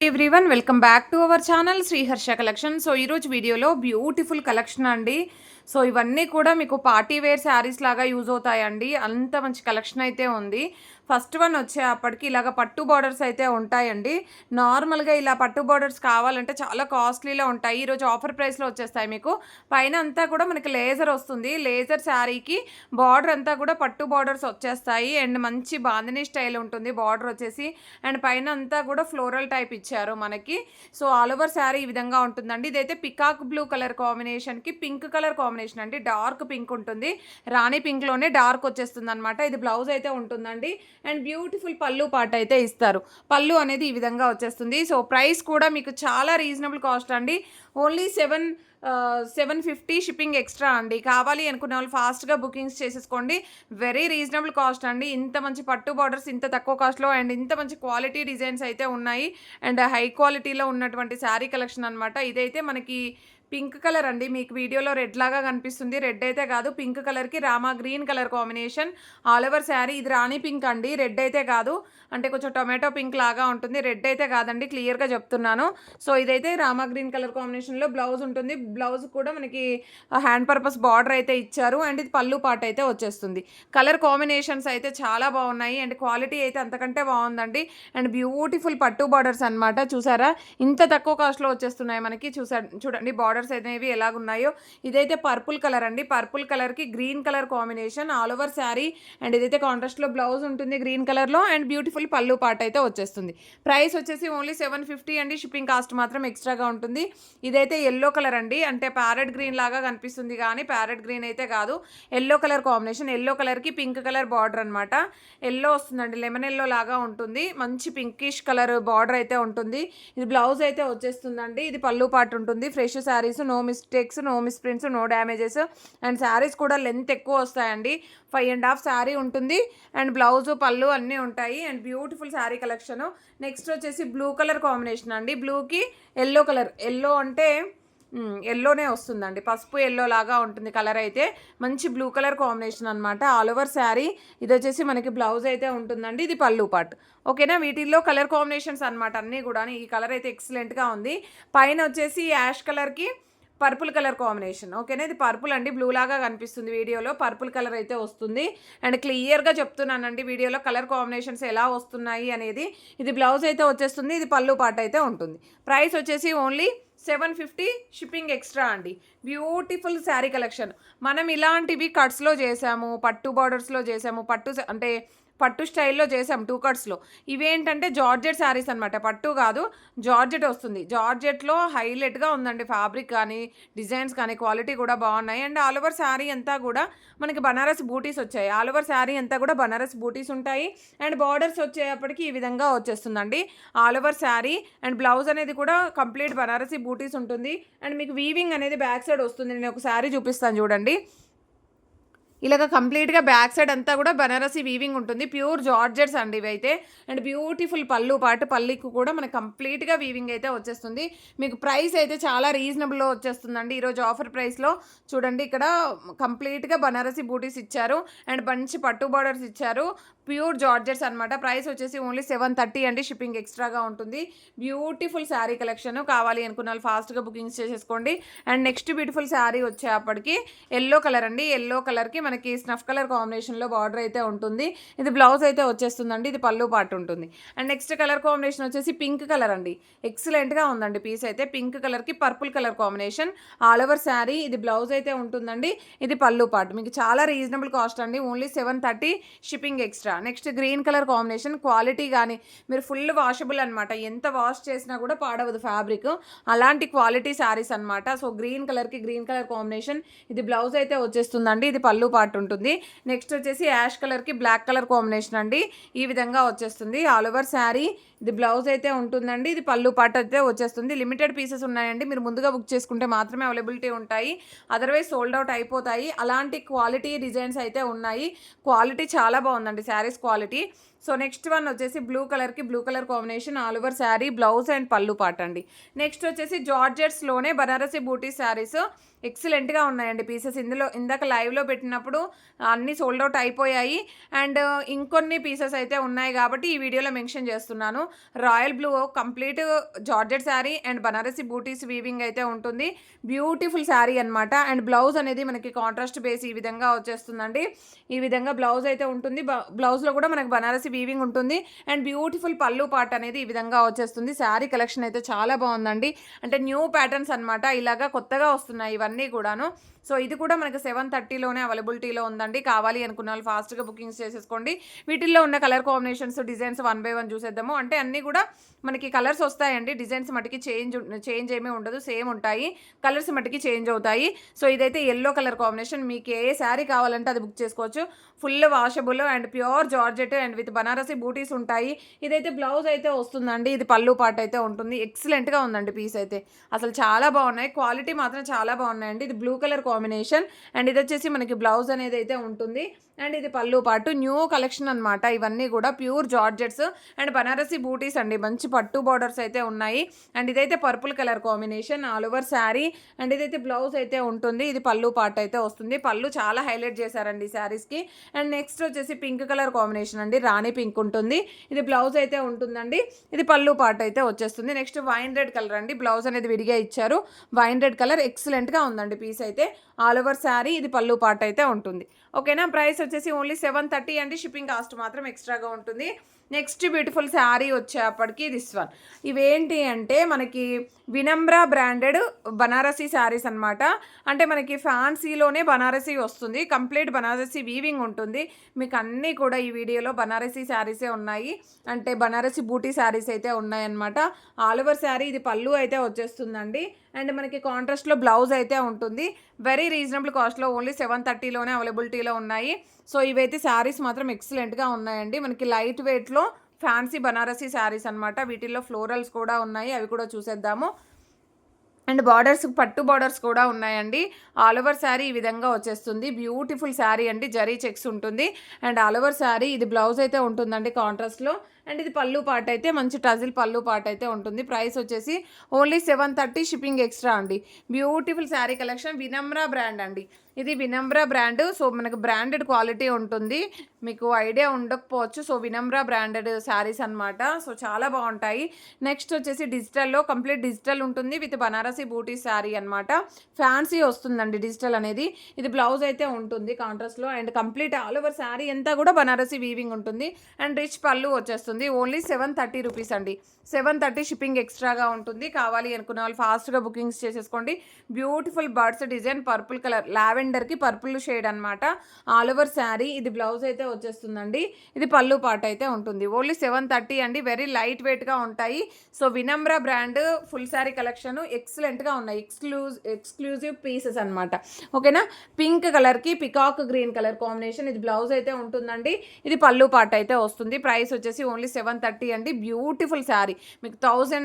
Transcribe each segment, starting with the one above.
Everyone, welcome back to our channel Sriharsha collection. So ఈరోజు వీడియోలో beautiful collection అండి. So ఇవన్నీ కూడా మీకు పార్టీ వేర్ శారీస్ లాగా యూజ్ అవుతాయండి. అంత మంచి కలెక్షన్ అయితే ఉంది. ఫస్ట్ వన్ వచ్చేప్పటికి ఇలాగ పట్టు బార్డర్స్ అయితే ఉంటాయండి. నార్మల్గా ఇలా పట్టు బార్డర్స్ కావాలంటే చాలా కాస్ట్లీలో ఉంటాయి. ఈరోజు ఆఫర్ ప్రైస్లో వచ్చేస్తాయి. మీకు పైన అంతా కూడా మనకి లేజర్ వస్తుంది. లేజర్ శారీకి బార్డర్ అంతా కూడా పట్టు బార్డర్స్ వచ్చేస్తాయి. అండ్ మంచి బాందినీ స్టైల్ ఉంటుంది బార్డర్ వచ్చేసి. అండ్ పైన అంతా కూడా ఫ్లోరల్ టైప్ ఇచ్చారు మనకి. సో ఆల్ ఓవర్ శారీ ఈ విధంగా ఉంటుందండి. ఇదైతే పికాక్ బ్లూ కలర్ కాంబినేషన్కి పింక్ కలర్ కాంబినేషన్ అండి. డార్క్ పింక్ ఉంటుంది, రాణి పింక్లోనే డార్క్ వచ్చేస్తుంది అనమాట. ఇది బ్లౌజ్ అయితే ఉంటుందండి. అండ్ బ్యూటిఫుల్ పళ్ళు పాట అయితే ఇస్తారు. పళ్ళు అనేది ఈ విధంగా వచ్చేస్తుంది. సో ప్రైస్ కూడా మీకు చాలా రీజనబుల్ కాస్ట్ అండి. ఓన్లీ 750 షిప్పింగ్ ఎక్స్ట్రా అండి. కావాలి అనుకునే వాళ్ళు ఫాస్ట్గా బుకింగ్స్ చేసేసుకోండి. వెరీ రీజనబుల్ కాస్ట్ అండి. ఇంత మంచి పట్టు బార్డర్స్ ఇంత తక్కువ కాస్ట్లో అండ్ ఇంత మంచి క్వాలిటీ డిజైన్స్ అయితే ఉన్నాయి. అండ్ హై క్వాలిటీలో ఉన్నటువంటి శారీ కలెక్షన్ అనమాట. ఇదైతే మనకి పింక్ కలర్ అండి. మీకు వీడియోలో రెడ్ లాగా కనిపిస్తుంది. రెడ్ అయితే కాదు, పింక్ కలర్కి Rama green colour combination all over sari. ఇది రాణి పింక్ అండి, రెడ్ అయితే కాదు. అంటే కొంచెం టొమాటో పింక్ లాగా ఉంటుంది, రెడ్ అయితే కాదండి, క్లియర్గా చెప్తున్నాను. సో ఇదైతే రామా గ్రీన్ కలర్ కాంబినేషన్లో బ్లౌజ్ ఉంటుంది. బ్లౌజ్ కూడా మనకి హ్యాండ్ పర్పస్ బార్డర్ అయితే ఇచ్చారు. అండ్ ఇది పళ్ళు పాట అయితే వచ్చేస్తుంది. కలర్ కాంబినేషన్స్ అయితే చాలా బాగున్నాయి. అండ్ క్వాలిటీ అయితే అంతకంటే బాగుందండి. అండ్ బ్యూటిఫుల్ పట్టు బార్డర్స్ అనమాట. చూసారా ఇంత తక్కువ కాస్ట్లో వచ్చేస్తున్నాయి మనకి. చూడండి బార్డర్స్ అనేవి ఎలాగున్నాయో. ఇదైతే పర్పుల్ కలర్ అండి. పర్పుల్ కలర్కి green colour combination all over sari. And ఇదైతే కాంట్రాస్ట్లో బ్లౌజ్ ఉంటుంది గ్రీన్ కలర్లో. అండ్ బ్యూటిఫుల్ పళ్ళు పాట అయితే వచ్చేస్తుంది. ప్రైస్ వచ్చేసి ఓన్లీ 750 అండి. షిప్పింగ్ కాస్ట్ మాత్రం ఎక్స్ట్రాగా ఉంటుంది. ఇదైతే ఎల్లో కలర్ అండి. అంటే ప్యారెట్ గ్రీన్ లాగా కనిపిస్తుంది కానీ ప్యారెట్ గ్రీన్ అయితే కాదు, ఎల్లో కలర్ కాంబినేషన్. ఎల్లో కలర్కి పింక్ కలర్ బార్డర్ అనమాట. ఎల్లో వస్తుందండి, లెమన్ ఎల్లో లాగా ఉంటుంది. మంచి పింకిష్ కలర్ బార్డర్ అయితే ఉంటుంది. ఇది బ్లౌజ్ అయితే వచ్చేస్తుందండి. ఇది పళ్ళు పాట ఉంటుంది. Fresh saris, no mistakes, no misprints, no damages. And saris కూడా లెంత్ ఎక్కువ వస్తాయండి. 5.5 శారీ ఉంటుంది. అండ్ బ్లౌజు పళ్ళు అన్నీ ఉంటాయి. And beautiful sari collection. Next వచ్చేసి బ్లూ కలర్ కాంబినేషన్ అండి. బ్లూకి ఎల్లో కలర్, ఎల్లో అంటే ఎల్లోనే వస్తుందండి, పసుపు ఎల్లో లాగా ఉంటుంది కలర్ అయితే. మంచి బ్లూ కలర్ కాంబినేషన్ అనమాట ఆల్ ఓవర్ శారీ. ఇది వచ్చేసి మనకి బ్లౌజ్ అయితే ఉంటుందండి. ఇది పళ్ళు పార్ట్. ఓకేనా, వీటిల్లో కలర్ కాంబినేషన్స్ అనమాట అన్నీ కూడా. ఈ కలర్ అయితే ఎక్సలెంట్గా ఉంది. పైన వచ్చేసి యాష్ కలర్కి పర్పుల్ కలర్ కాంబినేషన్. ఓకేనా, ఇది పర్పుల్ అండి, బ్లూ లాగా కనిపిస్తుంది వీడియోలో. పర్పుల్ కలర్ అయితే వస్తుంది. అండ్ క్లియర్గా చెప్తున్నానండి వీడియోలో కలర్ కాంబినేషన్స్ ఎలా వస్తున్నాయి అనేది. ఇది బ్లౌజ్ అయితే వచ్చేస్తుంది. ఇది పళ్ళు పార్ట్ అయితే ఉంటుంది. ప్రైస్ వచ్చేసి ఓన్లీ 750 షిప్పింగ్ ఎక్స్ట్రా అండి. Beautiful sari collection. మనం ఇలాంటివి కట్స్లో చేసాము, పట్టు బార్డర్స్లో చేసాము, అంటే పట్టు స్టైల్లో చేసాం 2 కట్స్లో. ఇవేంటంటే జార్జెట్ శారీస్ అనమాట. పట్టు కాదు, జార్జెట్ వస్తుంది. జార్జెట్లో హైలైట్గా ఉందండి ఫ్యాబ్రిక్ కానీ డిజైన్స్ కానీ క్వాలిటీ కూడా బాగున్నాయి. అండ్ ఆల్ ఓవర్ శారీ అంతా కూడా మనకి బనారస్ బూటీస్ వచ్చాయి. ఆల్ ఓవర్ శారీ అంతా కూడా బనారస్ బూటీస్ ఉంటాయి. అండ్ బార్డర్స్ వచ్చేటప్పటికి ఈ విధంగా వచ్చేస్తుందండి all over sari. And blouse అనేది కూడా కంప్లీట్ బనారసి బూటీస్ ఉంటుంది. అండ్ మీకు వీవింగ్ అనేది బ్యాక్ సైడ్ వస్తుంది. నేను ఒక శారీ చూపిస్తాను చూడండి. ఇలాగ కంప్లీట్గా బ్యాక్ సైడ్ అంతా కూడా బనారసి వీవింగ్ ఉంటుంది. ప్యూర్ జార్జెట్స్ అండి ఇవైతే. అండ్ బ్యూటిఫుల్ పళ్ళు పాటు, పల్లికి కూడా మనకు కంప్లీట్గా వీవింగ్ అయితే వచ్చేస్తుంది. మీకు ప్రైస్ అయితే చాలా రీజనబుల్లో వచ్చేస్తుందండి ఈరోజు ఆఫర్ ప్రైస్లో. చూడండి ఇక్కడ కంప్లీట్గా బనారసి బూటీస్ ఇచ్చారు. అండ్ మంచి పట్టు బార్డర్స్ ఇచ్చారు. ప్యూర్ జార్జెట్స్ అనమాట. ప్రైస్ వచ్చేసి ఓన్లీ 730 అండి. షిప్పింగ్ ఎక్స్ట్రాగా ఉంటుంది. Beautiful sari collection. కావాలి అనుకున్న వాళ్ళు ఫాస్ట్గా బుకింగ్స్ చేసేసుకోండి. అండ్ నెక్స్ట్ బ్యూటిఫుల్ శారీ వచ్చేప్పటికి ఎల్లో కలర్ అండి. ఎల్లో కలర్కి మనకి స్నఫ్ కలర్ కాంబినేషన్లో బార్డర్ అయితే ఉంటుంది. ఇది బ్లౌజ్ అయితే వచ్చేస్తుందండి. ఇది పళ్ళు పార్ట్ ఉంటుంది. అండ్ నెక్స్ట్ కలర్ కాంబినేషన్ వచ్చేసి పింక్ కలర్ అండి. ఎక్సలెంట్గా ఉందండి పీస్ అయితే. పింక్ కలర్కి purple colour combination all over sari. ఇది బ్లౌజ్ అయితే ఉంటుందండి. ఇది పళ్ళు పార్ట్. మీకు చాలా రీజనబుల్ కాస్ట్ అండి. Only 730 shipping extra. Next green colour combination. Quality కానీ మీరు ఫుల్ వాషబుల్ అనమాట. ఎంత వాష్ చేసినా కూడా పాడవదు ఫ్యాబ్రిక్. అలాంటి క్వాలిటీ శారీస్ అనమాట. సో గ్రీన్ కలర్కి గ్రీన్ కలర్ కాంబినేషన్. ఇది బ్లౌజ్ అయితే వచ్చేస్తుందండి. ఇది పళ్ళు పార్ట్ ఉంటుంది. నెక్స్ట్ వచ్చేసి యాష్ కలర్కి బ్లాక్ కలర్ కాంబినేషన్ అండి. ఈ విధంగా వచ్చేస్తుంది ఆల్ ఓవర్ శారీ. ఇది బ్లౌజ్ అయితే ఉంటుందండి. ఇది పళ్ళు పార్ట్ అయితే వచ్చేస్తుంది. లిమిటెడ్ పీసెస్ ఉన్నాయండి. మీరు ముందుగా బుక్ చేసుకుంటే మాత్రమే అవైలబిలిటీ ఉంటాయి. అదర్వైజ్ సోల్డ్ అవుట్ అయిపోతాయి. అలాంటి క్వాలిటీ డిజైన్స్ అయితే ఉన్నాయి. క్వాలిటీ చాలా బాగుందండి saris quality. So next one వచ్చేసి బ్లూ కలర్కి blue colour combination all over sari, blouse and పళ్ళు పాట అండి. నెక్స్ట్ వచ్చేసి జార్జెట్స్లోనే బనారసి బూటీ శారీస్ ఎక్సలెంట్గా ఉన్నాయండి పీసెస్. ఇందాక లైవ్లో పెట్టినప్పుడు అన్నీ సోల్డ్ అవుట్ అయిపోయాయి. అండ్ ఇంకొన్ని పీసెస్ అయితే ఉన్నాయి కాబట్టి ఈ వీడియోలో మెన్షన్ చేస్తున్నాను. Royal blue complete georgette sari and Banarasi bootis weaving అయితే ఉంటుంది. బ్యూటిఫుల్ శారీ అనమాట. అండ్ బ్లౌజ్ అనేది మనకి కాంట్రాస్ట్ బేస్ ఈ విధంగా వచ్చేస్తుందండి. ఈ విధంగా బ్లౌజ్ అయితే ఉంటుంది. బ్లౌజ్లో కూడా మనకి బనారసి వీవింగ్ ఉంటుంది. అండ్ బ్యూటిఫుల్ పళ్ళు పాట అనేది ఈ విధంగా వచ్చేస్తుంది. శారీ కలెక్షన్ అయితే చాలా బాగుందండి. అంటే న్యూ ప్యాటర్న్స్ అనమాట, ఇలాగా కొత్తగా వస్తున్నాయి ఇవన్నీ కూడాను. సో ఇది కూడా మనకి 730లోనే అవైలబిలిటీలో ఉందండి. కావాలి అనుకున్న వాళ్ళు ఫాస్ట్గా బుకింగ్స్ చేసేసుకోండి. వీటిల్లో ఉన్న కలర్ కాంబినేషన్స్, డిజైన్స్ 1 by 1 చూసేద్దాము. అంటే అన్నీ కూడా మనకి కలర్స్ వస్తాయండి. డిజైన్స్ మటుకి చేంజ్ ఏమీ ఉండదు, సేమ్ ఉంటాయి. కలర్స్ మటుకి చేంజ్ అవుతాయి. సో ఇదైతే ఎల్లో కలర్ కాంబినేషన్. మీకు ఏ శారీ కావాలంటే అది బుక్ చేసుకోవచ్చు. Full washable and pure georgette and with Banarasi బూటీస్ ఉంటాయి. ఇదైతే బ్లౌజ్ అయితే వస్తుందండి. ఇది పళ్ళు పాట అయితే ఉంటుంది. ఎక్సలెంట్గా ఉందండి పీస్ అయితే. అసలు చాలా బాగున్నాయి. క్వాలిటీ మాత్రం చాలా బాగున్నాయండి. ఇది బ్లూ కలర్ కాంబినేషన్ అండ్ ఇది వచ్చేసి మనకి బ్లౌజ్ అనేది అయితే ఉంటుంది. అండ్ ఇది పళ్ళు పాటు న్యూ కలెక్షన్ అనమాట. ఇవన్నీ కూడా ప్యూర్ జార్జెట్స్ అండ్ బనారసి బూటీస్ అండి. మంచి పట్టు బార్డర్స్ అయితే ఉన్నాయి. అండ్ ఇదైతే purple colour combination all over sari and ఇదైతే బ్లౌజ్ అయితే ఉంటుంది. ఇది పళ్ళు పాట అయితే వస్తుంది. పళ్ళు చాలా హైలైట్ చేశారండి ఈ శారీస్కి. అండ్ నెక్స్ట్ వచ్చేసి పింక్ కలర్ కాంబినేషన్ అండి. రాణి పింక్ ఉంటుంది. ఇది బ్లౌజ్ అయితే ఉంటుందండి. ఇది పళ్ళు పాట అయితే వచ్చేస్తుంది. నెక్స్ట్ వైన్ రెడ్ కలర్ అండి. బ్లౌజ్ అనేది విడిగా ఇచ్చారు. వైన్ రెడ్ కలర్ ఎక్సలెంట్గా ఉందండి పీస్ అయితే. ఆల్ ఓవర్ శారీ, ఇది పళ్ళు పాట అయితే ఉంటుంది. ఓకేనా. ప్రైస్ వచ్చేసి ఓన్లీ 730 అండి. షిప్పింగ్ కాస్ట్ మాత్రం ఎక్స్ట్రాగా ఉంటుంది. నెక్స్ట్ బ్యూటిఫుల్ శారీ వచ్చేప్పటికి దిస్ వన్. ఇవేంటి అంటే మనకి వినమ్రా బ్రాండెడ్ బనారసి శారీస్ అనమాట. అంటే మనకి ఫ్యాన్సీలోనే బనారసి వస్తుంది. కంప్లీట్ బనారసి వీవింగ్ ఉంటుంది. మీకు అన్నీ కూడా ఈ వీడియోలో బనారసి శారీసే ఉన్నాయి. అంటే బనారసి బూటీ శారీస్ అయితే ఉన్నాయన్నమాట. ఆల్ ఓవర్ శారీ, ఇది పళ్ళు అయితే వచ్చేస్తుందండి. అండ్ మనకి కాంట్రాస్ట్లో బ్లౌజ్ అయితే ఉంటుంది. వెరీ రీజనబుల్ కాస్ట్లో ఓన్లీ 730లోనే అవైలబిలిటీలో ఉన్నాయి. సో ఇవైతే శారీస్ మాత్రం ఎక్సలెంట్గా ఉన్నాయండి. మనకి లైట్ వెయిట్లో ఫ్యాన్సీ బనారసి శారీస్ అనమాట. వీటిల్లో ఫ్లోరల్స్ కూడా ఉన్నాయి, అవి కూడా చూసేద్దాము. అండ్ బార్డర్స్, పట్టు బార్డర్స్ కూడా ఉన్నాయండి. ఆల్ ఓవర్ శారీ ఈ విధంగా వచ్చేస్తుంది. బ్యూటిఫుల్ శారీ అండి. జరీ చెక్స్ ఉంటుంది. అండ్ ఆల్ ఓవర్ శారీ, ఇది బ్లౌజ్ అయితే ఉంటుందండి కాంట్రాస్ట్లో. అండ్ ఇది పళ్ళు పాట అయితే మంచి టజిల్ పళ్ళు పాట అయితే ఉంటుంది. ప్రైస్ వచ్చేసి ఓన్లీ 730, షిప్పింగ్ ఎక్స్ట్రా అండి. Beautiful sari collection. Vinamra brand అండి. ఇది వినమ్రా బ్రాండ్. సో మనకు బ్రాండెడ్ క్వాలిటీ ఉంటుంది. మీకు ఐడియా ఉండకపోవచ్చు. సో వినమ్రా బ్రాండెడ్ శారీస్ అనమాట. సో చాలా బాగుంటాయి. నెక్స్ట్ వచ్చేసి డిజిటల్లో కంప్లీట్ డిజిటల్ ఉంటుంది విత్ బనారసి బూటీ శారీ అనమాట. ఫ్యాన్సీ వస్తుందండి డిజిటల్ అనేది. ఇది బ్లౌజ్ అయితే ఉంటుంది కాంట్రాస్ట్లో. And complete all over sari అంతా కూడా బనారసి వీవింగ్ ఉంటుంది. అండ్ రిచ్ పళ్ళు వచ్చేస్తుంది. ఓన్లీ 730 రూపీస్ అండి. 730 షిప్పింగ్ ఎక్స్ట్రాగా ఉంటుంది. కావాలి అనుకున్న వాళ్ళు ఫాస్ట్గా బుకింగ్స్ చేసేసుకోండి. Beautiful birds design purple colour, లావెండర్కి పర్పుల్ షేడ్ అనమాట. ఆల్ ఓవర్ శారీ, ఇది బ్లౌజ్ అయితే వచ్చేస్తుందండి. ఇది పళ్ళు పాట అయితే ఉంటుంది. ఓన్లీ 730 అండి. వెరీ లైట్ వెయిట్గా ఉంటాయి. So Vinamra brand full sari collection ఎక్సలెంట్గా ఉన్నాయి. ఎక్స్క్లూజివ్ పీసెస్ అనమాట. ఓకేనా. పింక్ కలర్కి పికాక్ గ్రీన్ కలర్ కాంబినేషన్. ఇది బ్లౌజ్ అయితే ఉంటుందండి. ఇది పళ్ళు పాట అయితే వస్తుంది. ప్రైస్ వచ్చేసి ఓన్లీ 730 అండి. బ్యూటిఫుల్ శారీ. మీకు 1000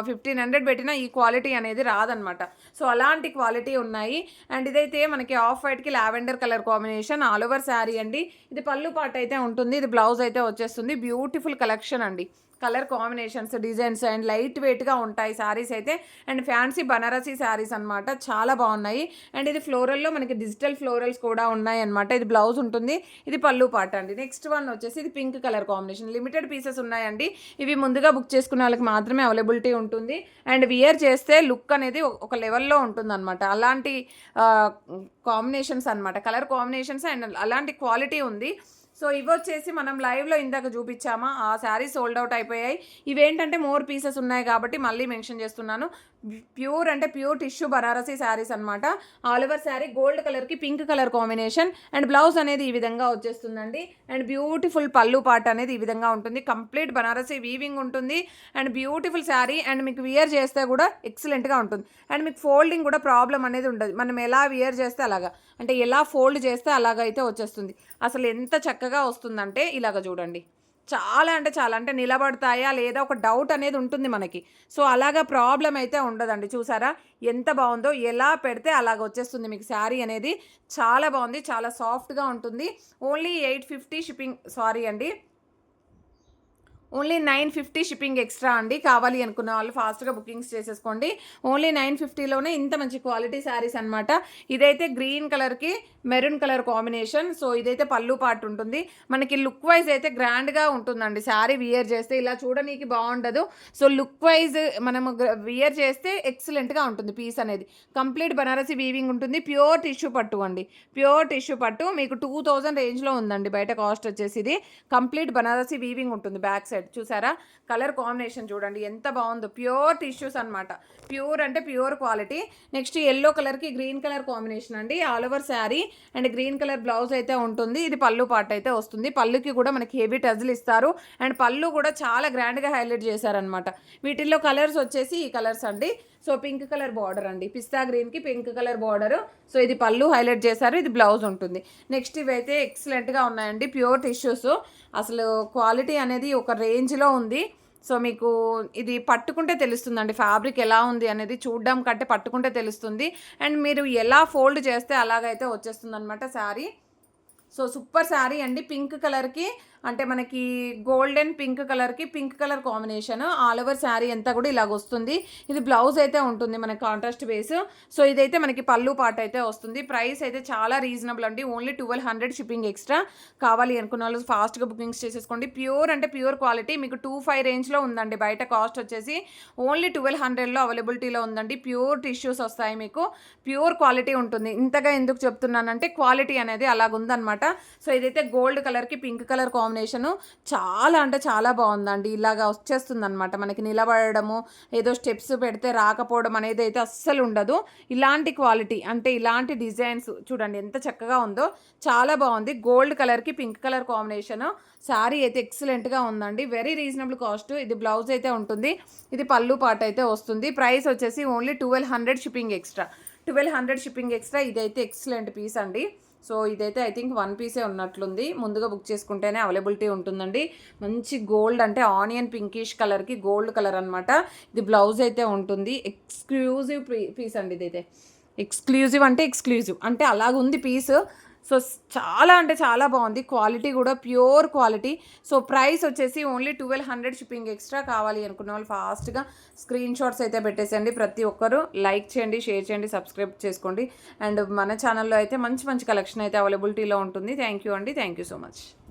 1500 పెట్టినా ఈ క్వాలిటీ అనేది రాదనమాట. సో అలాంటి క్వాలిటీ ఉన్నాయి. అండ్ ఇదైతే మనకి ఆఫ్ వైట్కి lavender colour combination all over sari అండి. ఇది పళ్ళు పాట అయితే ఉంటుంది. ఇది బ్లౌజ్ అయితే వచ్చేస్తుంది. బ్యూటిఫుల్ కలెక్షన్ అండి. Colour combinations, designs and light వెయిట్గా ఉంటాయి శారీస్ అయితే. అండ్ ఫ్యాన్సీ బనారసీ శారీస్ అనమాట. చాలా బాగున్నాయి. అండ్ ఇది ఫ్లోరల్లో మనకి డిజిటల్ ఫ్లోరల్స్ కూడా ఉన్నాయి అనమాట. ఇది బ్లౌజ్ ఉంటుంది. ఇది పళ్ళు పాట అండి. నెక్స్ట్ వన్ వచ్చేసి ఇది pink colour combination. Limited pieces ఉన్నాయండి. ఇవి ముందుగా బుక్ చేసుకున్న వాళ్ళకి మాత్రమే అవైలబిలిటీ ఉంటుంది. అండ్ వియర్ చేస్తే లుక్ అనేది ఒక లెవెల్లో ఉంటుంది అనమాట. అలాంటి కాంబినేషన్స్ అనమాట. కలర్ కాంబినేషన్స్ అండ్ అలాంటి క్వాలిటీ ఉంది. సో ఇవి వచ్చేసి మనం లైవ్లో ఇందాక చూపించామా, ఆ శారీ సోల్డ్ అవుట్ అయిపోయాయి. ఇవేంటంటే మోర్ పీసెస్ ఉన్నాయి కాబట్టి మళ్ళీ మెన్షన్ చేస్తున్నాను. ప్యూర్ అంటే ప్యూర్ టిష్యూ బనారసీ శారీస్ అనమాట. ఆల్ ఓవర్ శారీ గోల్డ్ కలర్కి pink colour combination. And blouse అనేది ఈ విధంగా వచ్చేస్తుందండి. అండ్ బ్యూటిఫుల్ పళ్ళు పాట అనేది ఈ విధంగా ఉంటుంది. కంప్లీట్ బనారసీ వీవింగ్ ఉంటుంది. And beautiful sari. అండ్ మీకు వియర్ చేస్తే కూడా ఎక్సలెంట్గా ఉంటుంది. అండ్ మీకు ఫోల్డింగ్ కూడా ప్రాబ్లం అనేది ఉండదు. మనం ఎలా వియర్ చేస్తే అలాగా, అంటే ఎలా ఫోల్డ్ చేస్తే అలాగైతే వచ్చేస్తుంది. అసలు ఎంత చక్కగా వస్తుందంటే ఇలాగ చూడండి. చాలా అంటే చాలా, అంటే నిలబడతాయా లేదా ఒక డౌట్ అనేది ఉంటుంది మనకి. సో అలాగా ప్రాబ్లం అయితే ఉండదండి. చూసారా ఎంత బాగుందో. ఎలా పెడితే అలాగ వచ్చేస్తుంది మీకు శారీ అనేది. చాలా బాగుంది. చాలా సాఫ్ట్గా ఉంటుంది. ఓన్లీ 850 షిప్పింగ్, సారీ అండి, ఓన్లీ 950 షిప్పింగ్ ఎక్స్ట్రా అండి. కావాలి అనుకున్న వాళ్ళు ఫాస్ట్‌గా బుకింగ్స్ చేసేసుకోండి. ఓన్లీ 950లోనే ఇంత మంచి క్వాలిటీ శారీస్ అనమాట. ఇదైతే గ్రీన్ కలర్‌కి మెరూన్ కలర్ కాంబినేషన్. సో, ఇదైతే పల్లు పార్ట్ ఉంటుంది. మనకి లుక్ వైజ్ అయితే గ్రాండ్‌గా ఉంటుందండి. శారీ వియర్ చేస్తే ఇలా చూడనీకి బాగుండదు. సో, లుక్ వైజ్ మనము వియర్ చేస్తే ఎక్సలెంట్‌గా ఉంటుంది పీస్ అనేది. కంప్లీట్ బనారసి వీవింగ్ ఉంటుంది. ప్యూర్ టిష్యూ పట్టు అండి. ప్యూర్ టిష్యూ పట్టు మీకు 2000 రేంజ్‌లో ఉందండి బయట కాస్ట్ వచ్చేసి ఇది. కంప్లీట్ బనారసి వీవింగ్ ఉంటుంది బ్యాక్ సైడ్. చూసారా కలర్ కాంబినేషన్ చూడండి ఎంత బాగుందో. ప్యూర్ టిష్యూస్ అనమాట. ప్యూర్ అంటే ప్యూర్ క్వాలిటీ. నెక్స్ట్ ఎల్లో కలర్కి గ్రీన్ కలర్ కాంబినేషన్ అండి. All over sari and green colour blouse అయితే ఉంటుంది. ఇది పళ్ళు పార్ట్ అయితే వస్తుంది. పళ్ళుకి కూడా మనకి హెవీ టజల్ ఇస్తారు అండ్ పళ్ళు కూడా చాలా గ్రాండ్గా హైలైట్ చేశారనమాట. వీటిల్లో కలర్స్ వచ్చేసి ఈ కలర్స్ అండి. సో, పింక్ కలర్ బార్డర్ అండి. పిస్తా గ్రీన్కి పింక్ కలర్ బార్డర్. సో, ఇది పళ్ళు హైలైట్ చేశారు. ఇది బ్లౌజ్ ఉంటుంది. నెక్స్ట్ ఇవైతే ఎక్సలెంట్గా ఉన్నాయండి. Pure tissues. అసలు క్వాలిటీ అనేది ఒక రేంజ్లో ఉంది. సో, మీకు ఇది పట్టుకుంటే తెలుస్తుందండి ఫ్యాబ్రిక్ ఎలా ఉంది అనేది. చూడడం కంటే పట్టుకుంటే తెలుస్తుంది. అండ్ మీరు ఎలా ఫోల్డ్ చేస్తే అలాగైతే వచ్చేస్తుంది అనమాట శారీ. సో, సూపర్ శారీ అండి. పింక్ కలర్కి అంటే మనకి గోల్డెన్ పింక్ కలర్కి pink colour combination. All over sari అంతా కూడా ఇలాగ వస్తుంది. ఇది బ్లౌజ్ అయితే ఉంటుంది మనకి కాంట్రాస్ట్ బేస్. సో, ఇదైతే మనకి పళ్ళు పార్ట్ అయితే వస్తుంది. ప్రైస్ అయితే చాలా రీజనబుల్ అండి. Only 1200 shipping extra. కావాలి అనుకున్న వాళ్ళు ఫాస్ట్గా బుకింగ్స్ చేసేసుకోండి. ప్యూర్ అంటే ప్యూర్ క్వాలిటీ. మీకు 25 రేంజ్లో ఉందండి బయట కాస్ట్ వచ్చేసి. ఓన్లీ 1200లో అవైలబిలిటీలో ఉందండి. ప్యూర్ టిష్యూస్ వస్తాయి మీకు. ప్యూర్ క్వాలిటీ ఉంటుంది. ఇంతగా ఎందుకు చెప్తున్నానంటే క్వాలిటీ అనేది అలాగుందనమాట. సో, ఇదైతే గోల్డ్ కలర్కి పింక్ కలర్ కాంబినేషన్ చాలా అంటే చాలా బాగుందండి. ఇలాగా వచ్చేస్తుంది అనమాట. మనకి నిలబడము ఏదో స్టెప్స్ పెడితే రాకపోవడం అనేది అయితే అస్సలు ఉండదు. ఇలాంటి క్వాలిటీ అంటే ఇలాంటి డిజైన్స్ చూడండి ఎంత చక్కగా ఉందో. చాలా బాగుంది. గోల్డ్ కలర్కి పింక్ కలర్ కాంబినేషన్. శారీ అయితే ఎక్సలెంట్గా ఉందండి. Very reasonable cost. ఇది బ్లౌజ్ అయితే ఉంటుంది. ఇది పళ్ళు పార్ట్ అయితే వస్తుంది. ప్రైస్ వచ్చేసి only 1200 shipping extra. 1200 shipping extra. ఇదైతే ఎక్సలెంట్ పీస్ అండి. సో, ఇదైతే ఐ థింక్ 1 పీసే ఉన్నట్లుంది. ముందుగా బుక్ చేసుకుంటేనే అవైలబిలిటీ ఉంటుందండి. మంచి గోల్డ్ అంటే ఆనియన్ పింకిష్ కలర్కి గోల్డ్ కలర్ అనమాట. ఇది బ్లౌజ్ అయితే ఉంటుంది. ఎక్స్క్లూజివ్ పీస్ అండి. ఇదైతే ఎక్స్క్లూజివ్ అంటే అలాగుంది పీస్. సో, చాలా అంటే చాలా బాగుంది. క్వాలిటీ కూడా ప్యూర్ క్వాలిటీ. సో, ప్రైస్ వచ్చేసి ఓన్లీ 1200 షిప్పింగ్ ఎక్స్ట్రా. కావాలి అనుకున్న వాళ్ళు ఫాస్ట్గా స్క్రీన్ షాట్స్ అయితే పెట్టేసేయండి. ప్రతి ఒక్కరు లైక్ చేయండి, షేర్ చేయండి, సబ్స్క్రైబ్ చేసుకోండి. అండ్ మన ఛానల్లో అయితే మంచి మంచి కలెక్షన్ అయితే అవైలబిలిటీలో ఉంటుంది. థ్యాంక్ యూ అండి. Thank you so much.